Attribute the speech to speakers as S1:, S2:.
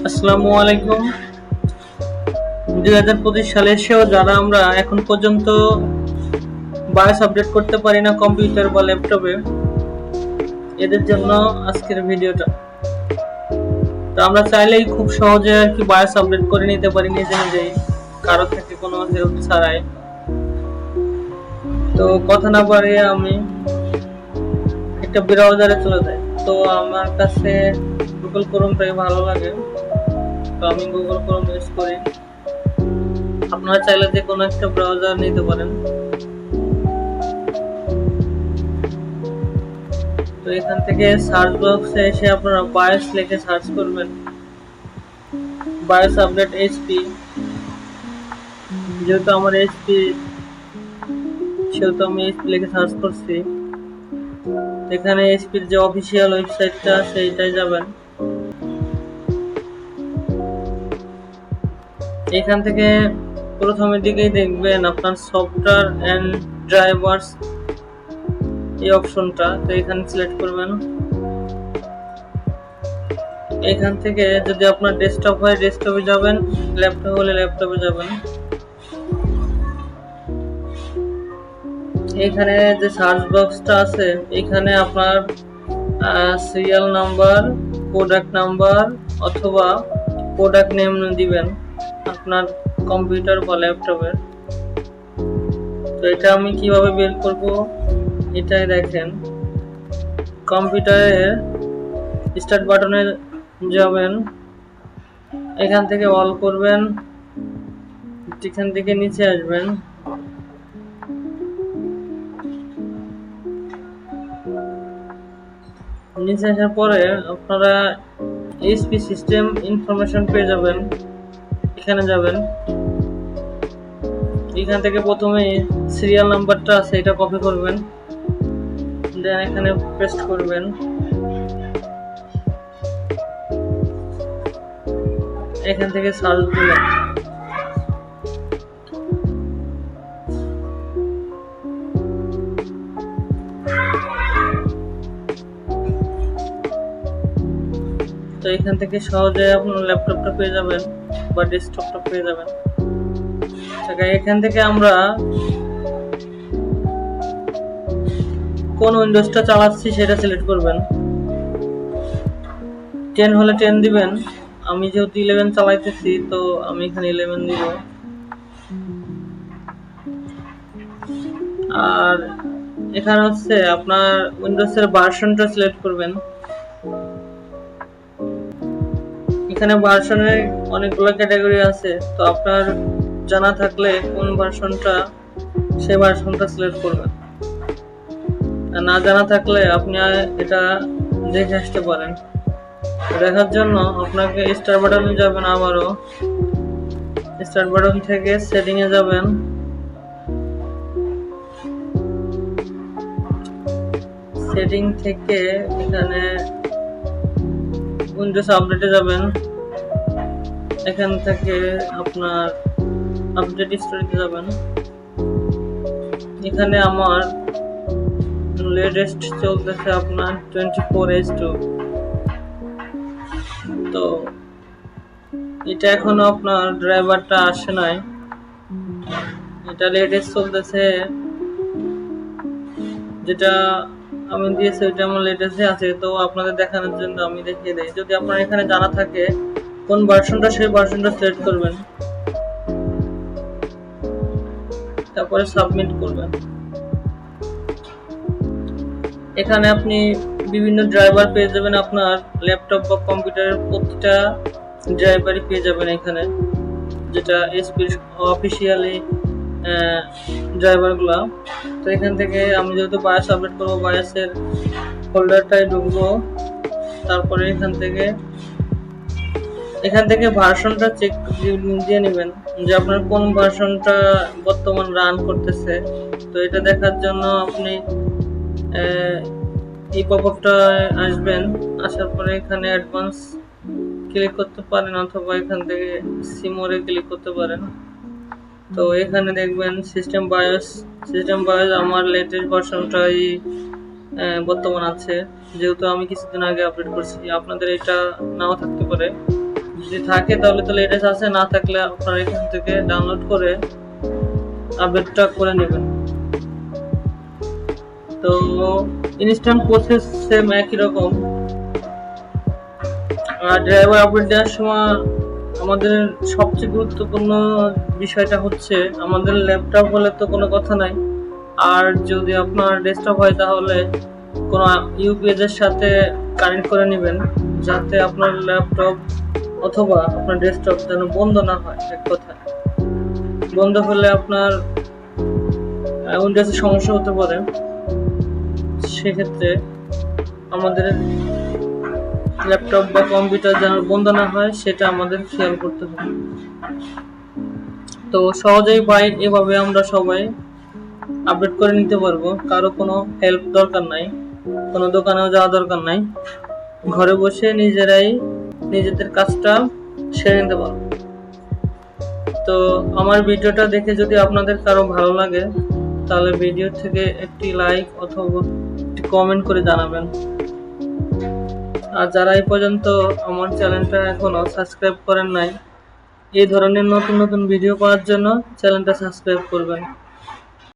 S1: আসসালামু আলাইকুম। 2025 সালে এসেও যারা আমরা এখন পর্যন্ত বায়োস আপডেট করতে পারি না কম্পিউটার বা ল্যাপটপে, এদের জন্য আজকের ভিডিওটা। তো আমরা চাইলেই খুব সহজে আর কি বায়োস আপডেট করে নিতে পারি নিজে নিজেই, কারো থেকে কোনো হেল্প ছাড়াই। তো কথা না বাড়িয়ে আমি একটা ব্রাউজারে চলে যাই। তো আমার কাছে গুগল ক্রোমটাই ভালো লাগে, তো আমি গুগল ক্রোম ইউজ করি। আপনারা চাইলে যে কোনো একটা ব্রাউজার নিতে পারেন। তো এখান থেকে সার্চ বক্সে এসে আপনারা বায়োস লিখে সার্চ করবেন, বায়োস আপডেট এইচপি। যেহেতু আমার এইচপি, সেহেতু আমি এইচপি লিখে সার্চ করছি। এখানে এইচপির যে অফিসিয়াল ওয়েবসাইটটা সেইটাই যাবেন। এখান থেকে প্রথমের দিকেই দেখবেন আপনার সফটওয়্যার এন্ড ড্রাইভার্স এই অপশনটা, তো এখানে সিলেক্ট করবেন। এখান থেকে যদি আপনার ডেস্কটপ হয় ডেস্কটপে যাবেন, ল্যাপটপ হলে ল্যাপটপে যাবেন। এখানে যে সার্চ বক্সটা আছে, এখানে আপনার সিরিয়াল নাম্বার, প্রোডাক্ট নাম্বার অথবা প্রোডাক্ট নেম দিবেন আপনার কম্পিউটার বা ল্যাপটপের। তো এটা আমি কিভাবে বের করব, এটাই দেখেন। কম্পিউটারের স্টার্ট বাটনে যাবেন, এখান থেকে অল করবেন, এখান থেকে নিচে আসবেন। নিচে আসার পরে আপনারা এইচপি সিস্টেম ইনফরমেশন পেয়ে যাবেন, এখানে যাবেন। এখান থেকে প্রথমে সিরিয়াল নাম্বারটা আছে এটা কপি করবেন, দেন এখানে পেস্ট করবেন। এখান থেকে সার্চ দিবেন। তো এখান থেকে সহজে আপনার ল্যাপটপটা পেয়ে যাবেন বা ডেস্কটপটা পেয়ে যাবেন। এখান থেকে আমরা কোন উইন্ডোজটা চালাচ্ছি সেটা সিলেক্ট করবেন। 10 হলে 10 দিবেন। আমি যেহেতু 11 চালাইতেছি, তো আমি এখানে 11 দিব। আর এখানে হচ্ছে আপনার উইন্ডোজের ভার্সনটা সিলেক্ট করবেন। এখানে ভার্সনের অনেকগুলো ক্যাটাগরি আছে, তো আপনার জানা থাকলে কোন ভার্সনটা, সেই ভার্সনটা সিলেক্ট করবেন। আর না জানা থাকলে আপনি এটা দেখে আসতে পারেন। দেখার জন্য আপনাকে স্টার বাটনে যাবেন, আবারও স্টার বাটন থেকে সেটিং এ যাবেন। সেটিং থেকে এখানে উইন্ডোজ আপডেটে যাবেন। এখান থেকে আপনার আপডেট স্টোরিতে যাবেন। এখানে আমার লেটেস্ট চলতেছে আপনার 24H2। তো এটা এখনো আপনার ড্রাইভারটা আসে নাই, এটা লেটেস্ট চলতেছে। যেটা আমি দিয়েছি ওইটা আমার লেটেস্টে আছে, তো আপনাদের দেখানোর জন্য আমি দেখিয়ে দেই। যদি আপনার এখানে জানা থাকে কোন ভার্সনটা, সেই ভার্সনটা সিলেক্ট করবেন, তারপরে সাবমিট করবেন। এখানে আপনি বিভিন্ন ড্রাইভার পেয়ে যাবেন, আপনার ল্যাপটপ বা কম্পিউটারের প্রতিটা ড্রাইভারই পেয়ে যাবেন এখানে, যেটা এইচপি অফিসিয়ালি ড্রাইভারগুলো। তো এখান থেকে আমি যেহেতু বায়োস আপডেট করবো, বায়োসের ফোল্ডারটাই ঢুকবো। তারপরে এখান থেকে ভার্সনটা চেক দিয়ে নেবেন যে আপনার কোন ভার্সনটা বর্তমান রান করতেছে। তো এটা দেখার জন্য আপনি এই পপআপটা আসবেন, আসার পরে এখানে অ্যাডভান্স ক্লিক করতে পারেন অথবা এখান থেকে সিমোরে ক্লিক করতে পারেন। তো এখানে দেখবেন সিস্টেম বায়োস আমার লেটেস্ট ভার্সনটাই বর্তমান আছে, যেহেতু আমি কিছুদিন আগে আপডেট করছি। আপনাদের এটা নাও থাকতে পারে, যদি থাকে তাহলে লেটেস্ট আছে, না থাকলে আপনারা এখান থেকে ডাউনলোড করে আপডেটটা করে নেবেন। তো ইনস্ট্যান্ট প্রসেস সেম একই রকম। আর ড্রাইভার আপডেট দেওয়ার সময় আমাদের সবচেয়ে গুরুত্বপূর্ণ বিষয়টা হচ্ছে, আমাদের ল্যাপটপ হলে তো কোনো কথা নাই, আর যদি আপনার ডেস্কটপ হয় তাহলে কোনো ইউপিএস এর সাথে কানেক্ট করে নেবেন, যাতে আপনার ল্যাপটপ অথবা আপনার ডেস্কটপ যেন বন্ধ না হয়। এক কথায় বন্ধ হলে আপনার উইন্ডোজে সমস্যা হতে পারে। সেক্ষেত্রে আমাদের ল্যাপটপ বা কম্পিউটার যেন বন্ধ না হয় সেটা আমাদের খেয়াল করতে হবে। তো সহজেই এভাবে আমরা সবাই আপডেট করে নিতে পারবো, কারো কোনো হেল্প দরকার নাই, কোনো দোকানেও যাওয়া দরকার নাই, ঘরে বসে নিজেরাই নিজেদের কাজটা সেরে নিতে পারবো। তো আমার ভিডিওটা দেখে যদি আপনাদের কারো ভালো লাগে তাহলে ভিডিও থেকে একটি লাইক অথবা একটি কমেন্ট করে জানাবেন। আর যারা এই পর্যন্ত আমার চ্যানেলটা এখনো সাবস্ক্রাইব করেন নাই, এই ধরনের নতুন নতুন ভিডিও পাওয়ার জন্য চ্যানেলটা সাবস্ক্রাইব করবেন।